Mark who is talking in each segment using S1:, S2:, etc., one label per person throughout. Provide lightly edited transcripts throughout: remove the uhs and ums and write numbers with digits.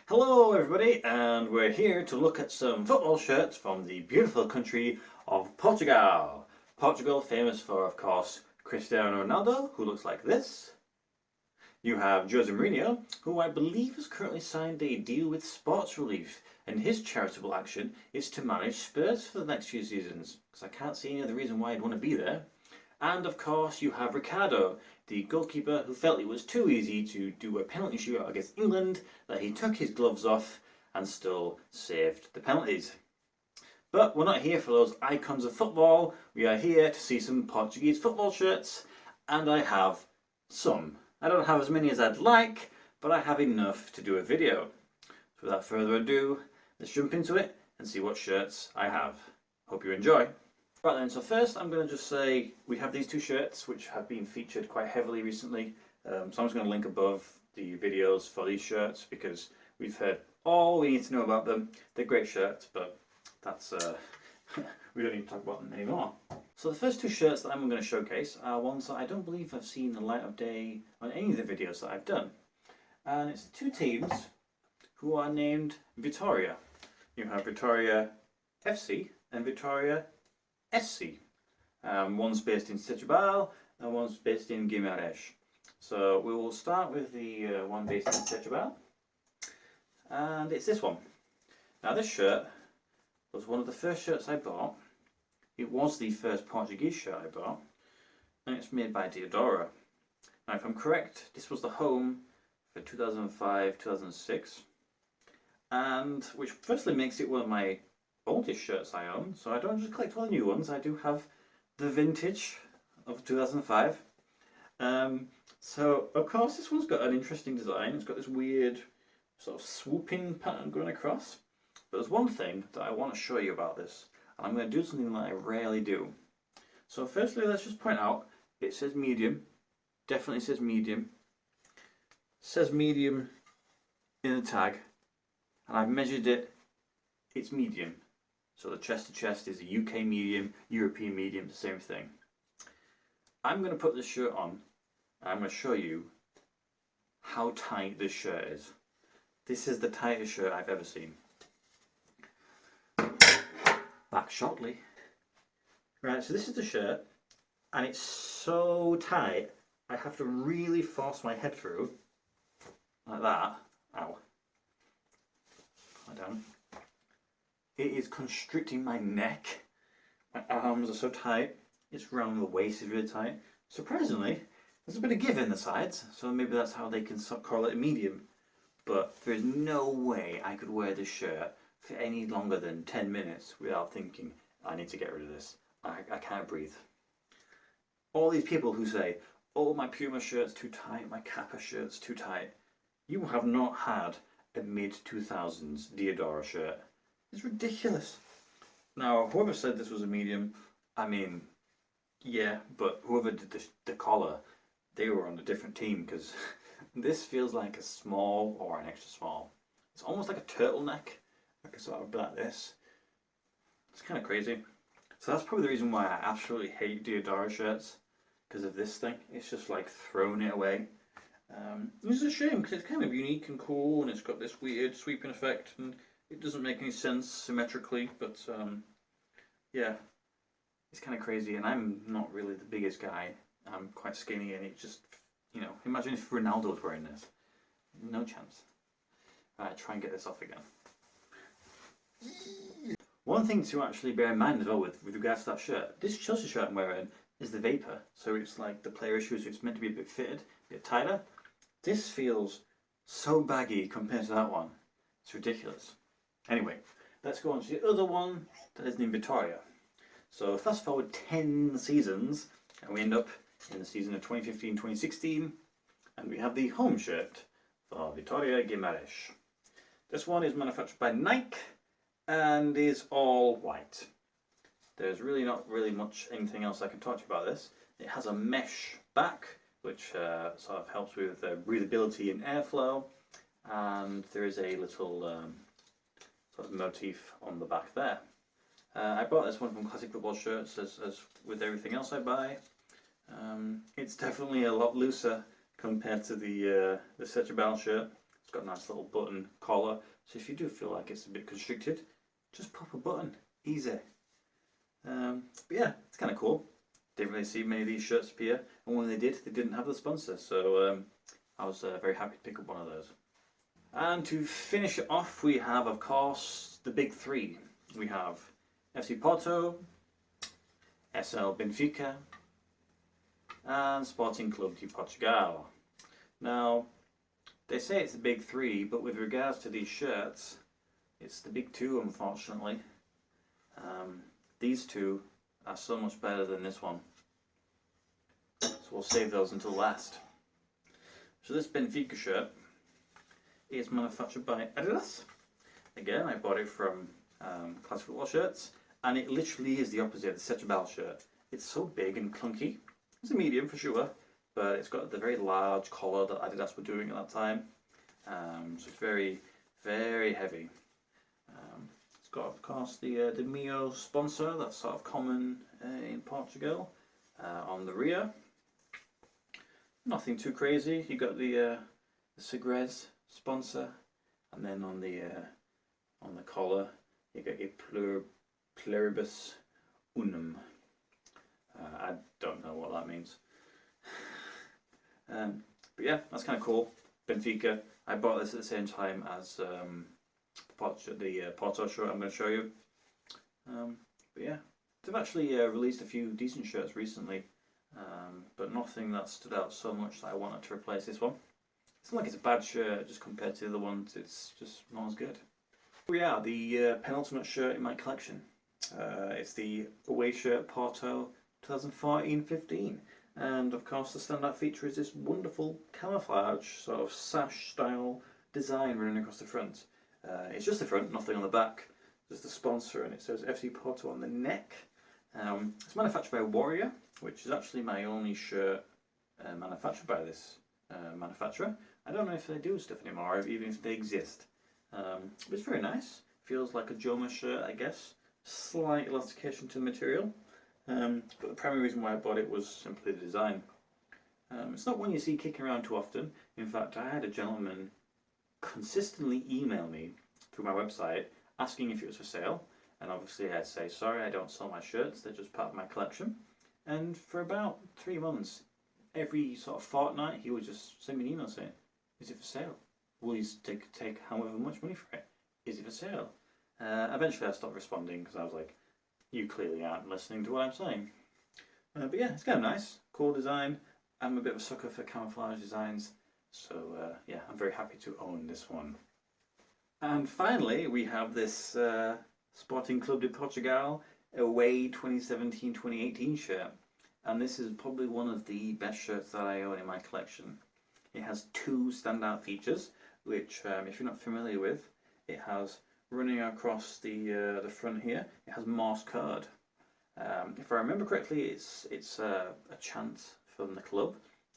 S1: Hello everybody, and we're here to look at some football shirts from the beautiful country of Portugal. Portugal, famous for, of course, Cristiano Ronaldo, who looks like this. You have Jose Mourinho, who I believe has currently signed a deal with Sports Relief, and his charitable action is to manage Spurs for the next few seasons, because I can't see any other reason why I'd want to be there. And of course you have Ricardo, the goalkeeper who felt it was too easy to do a penalty shootout against England that he took his gloves off and still saved the penalties. But we're not here for those icons of football, we are here to see some Portuguese football shirts, and I have some. I don't have as many as I'd like, but I have enough to do a video. So without further ado, let's jump into it and see what shirts I have. Hope you enjoy. Right then, so first I'm going to just say we have these two shirts which have been featured quite heavily recently. So I'm just going to link above the videos for these shirts because we've heard all we need to know about them. They're great shirts, but that's we don't need to talk about them anymore. So the first two shirts that I'm going to showcase are ones that I don't believe I've seen the light of day on any of the videos that I've done. And it's two teams who are named Vitória. You have Vitória FC and Vitória SC. One's based in Setúbal and one's based in Guimarães. So we will start with the one based in Setúbal, and it's this one. Now this shirt was one of the first shirts I bought. It was the first Portuguese shirt I bought, and it's made by Diadora. Now if I'm correct, this was the home for 2005-2006, and which firstly makes it one of my oldest shirts I own, so I don't just collect all the new ones, I do have the vintage of 2005. So of course this one's got an interesting design. It's got this weird sort of swooping pattern going across, but there's one thing that I want to show you about this, and I'm going to do something that I rarely do. So firstly, let's just point out it says medium, definitely says medium, says medium in the tag, and I've measured it, it's medium. So the chest to chest is a UK medium, European medium, the same thing. I'm going to put this shirt on and I'm going to show you how tight this shirt is. This is the tightest shirt I've ever seen. Back shortly. Right, so this is the shirt and it's so tight I have to really force my head through like that. Ow. Lie down. It is constricting my neck. My arms are so tight. It's round the waist is really tight. Surprisingly, there's a bit of give in the sides, so maybe that's how they can call it a medium. But there is no way I could wear this shirt for any longer than 10 minutes without thinking, I need to get rid of this. I can't breathe. All these people who say, oh, my Puma shirt's too tight, my Kappa shirt's too tight. You have not had a mid-2000s Diadora shirt. It's ridiculous. Now, whoever said this was a medium, I mean, yeah, but whoever did the collar, they were on a different team, because this feels like a small or an extra small. It's almost like a turtleneck, like a sort of like this. It's kind of crazy. So that's probably the reason why I absolutely hate Diadora shirts, because of this thing. It's just like throwing it away. It's a shame, because it's kind of unique and cool, and it's got this weird sweeping effect, and it doesn't make any sense symmetrically, but yeah, it's kind of crazy, and I'm not really the biggest guy. I'm quite skinny, and it just, you know, imagine if Ronaldo was wearing this. No chance. Alright, try and get this off again. One thing to actually bear in mind as well with regards to that shirt, this Chelsea shirt I'm wearing is the Vapor, so it's like the player shoes, it's meant to be a bit fitted, a bit tighter. This feels so baggy compared to that one. It's ridiculous. Anyway, let's go on to the other one that is named Vitória. So fast forward 10 seasons and we end up in the season of 2015-2016 and we have the home shirt for Vitória Guimarães. This one is manufactured by Nike and is all white. There's really not really much anything else I can talk to you about this. It has a mesh back which sort of helps with breathability and airflow, and there is a little sort of motif on the back there. I bought this one from Classic Football Shirts, as with everything else I buy. It's definitely a lot looser compared to the Setúbal shirt. It's got a nice little button collar, so if you do feel like it's a bit constricted, just pop a button, easy. But yeah, it's kind of cool. Didn't really see many of these shirts appear, and when they did, they didn't have the sponsor, so I was very happy to pick up one of those. And to finish it off, we have, of course, the big three. We have FC Porto, SL Benfica, and Sporting Club de Portugal. Now, they say it's the big three, but with regards to these shirts, it's the big two, unfortunately. These two are so much better than this one. So we'll save those until last. So this Benfica shirt is manufactured by Adidas. Again, I bought it from Classic Football Shirts, and it literally is the opposite of the Setúbal shirt. It's so big and clunky. It's a medium for sure, but it's got the very large collar that Adidas were doing at that time. So it's very, very heavy. It's got, of course, the Mio sponsor, that's sort of common in Portugal, on the rear. Nothing too crazy. You got the Segres sponsor, and then on the collar you got your pluribus unum. I don't know what that means. But yeah, that's kind of cool. Benfica. I bought this at the same time as the Porto shirt I'm going to show you. But yeah, they've actually released a few decent shirts recently, but nothing that stood out so much that I wanted to replace this one. It's not like it's a bad shirt, just compared to the other ones, it's just not as good. Here we are, the penultimate shirt in my collection. It's the away shirt Porto 2014-15. And of course the standout feature is this wonderful camouflage, sort of sash style design running across the front. It's just the front, nothing on the back. There's the sponsor and it says FC Porto on the neck. It's manufactured by Warrior, which is actually my only shirt manufactured by this manufacturer. I don't know if they do stuff anymore, even if they exist. But it's very nice. Feels like a Joma shirt, I guess. Slight elastication to the material. But the primary reason why I bought it was simply the design. It's not one you see kicking around too often. In fact, I had a gentleman consistently email me through my website asking if it was for sale. And obviously I'd say, sorry, I don't sell my shirts, they're just part of my collection. And for about 3 months, every sort of fortnight, he would just send me an email saying, is it for sale? Will you take however much money for it? Is it for sale? Eventually I stopped responding because I was like, you clearly aren't listening to what I'm saying. But yeah, it's kind of nice, cool design. I'm a bit of a sucker for camouflage designs, so yeah, I'm very happy to own this one. And finally, we have this Sporting Club de Portugal away 2017-2018 shirt. And this is probably one of the best shirts that I own in my collection. It has two standout features, which if you're not familiar with, it has running across the front here, it has Morse code. If I remember correctly, it's a chant from the club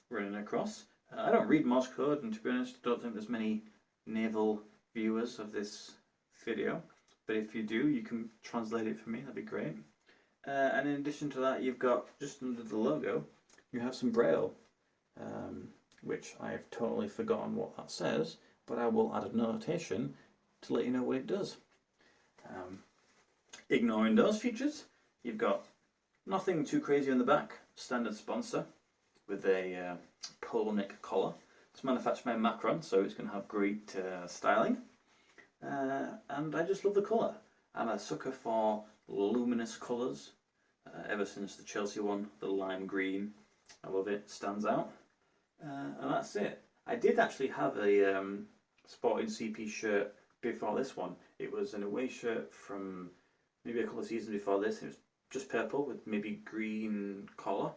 S1: running across. I don't read Morse code, and to be honest, I don't think there's many naval viewers of this video. But if you do, you can translate it for me, that'd be great. And in addition to that, you've got, just under the logo, you have some braille, which I've totally forgotten what that says, but I will add a notation to let you know what it does. Ignoring those features, you've got nothing too crazy on the back, standard sponsor with a polo neck collar. It's manufactured by Macron, so it's going to have great styling. And I just love the colour. I'm a sucker for luminous colours. Ever since the Chelsea one, the lime green, I love it, stands out. And that's it. I did actually have a Sporting CP shirt before this one. It was an away shirt from maybe a couple of seasons before this. It was just purple with maybe green collar.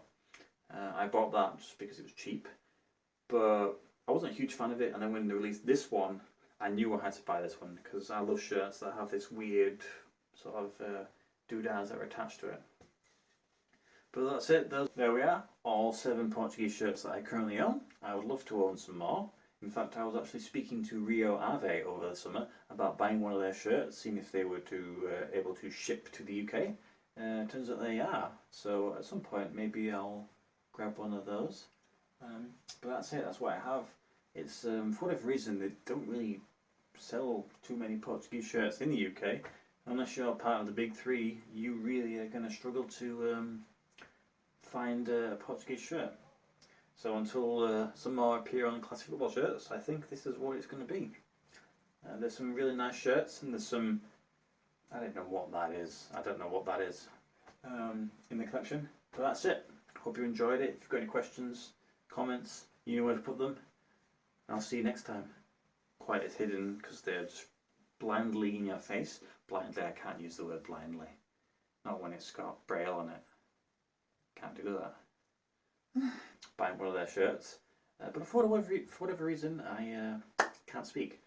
S1: I bought that just because it was cheap, but I wasn't a huge fan of it. And then when they released this one, I knew I had to buy this one because I love shirts that have this weird sort of doodads that are attached to it. But that's it. There we are. All 7 Portuguese shirts that I currently own. I would love to own some more. In fact, I was actually speaking to Rio Ave over the summer about buying one of their shirts, seeing if they were able to ship to the UK. Turns out they are. So at some point, maybe I'll grab one of those. But that's it. That's what I have. It's for whatever reason they don't really sell too many Portuguese shirts in the UK. Unless you're part of the big three, you really are going to struggle to find a Portuguese shirt. So until some more appear on classic football shirts, I think this is what it's going to be. There's some really nice shirts, and there's some, I don't know what that is. I don't know what that is in the collection. But that's it. Hope you enjoyed it. If you've got any questions, comments, you know where to put them. I'll see you next time. Quite as hidden because they're just blindly in your face. Blindly, I can't use the word blindly. Not when it's got braille on it. Can't do that. Buying one of their shirts. But for whatever reason, I can't speak.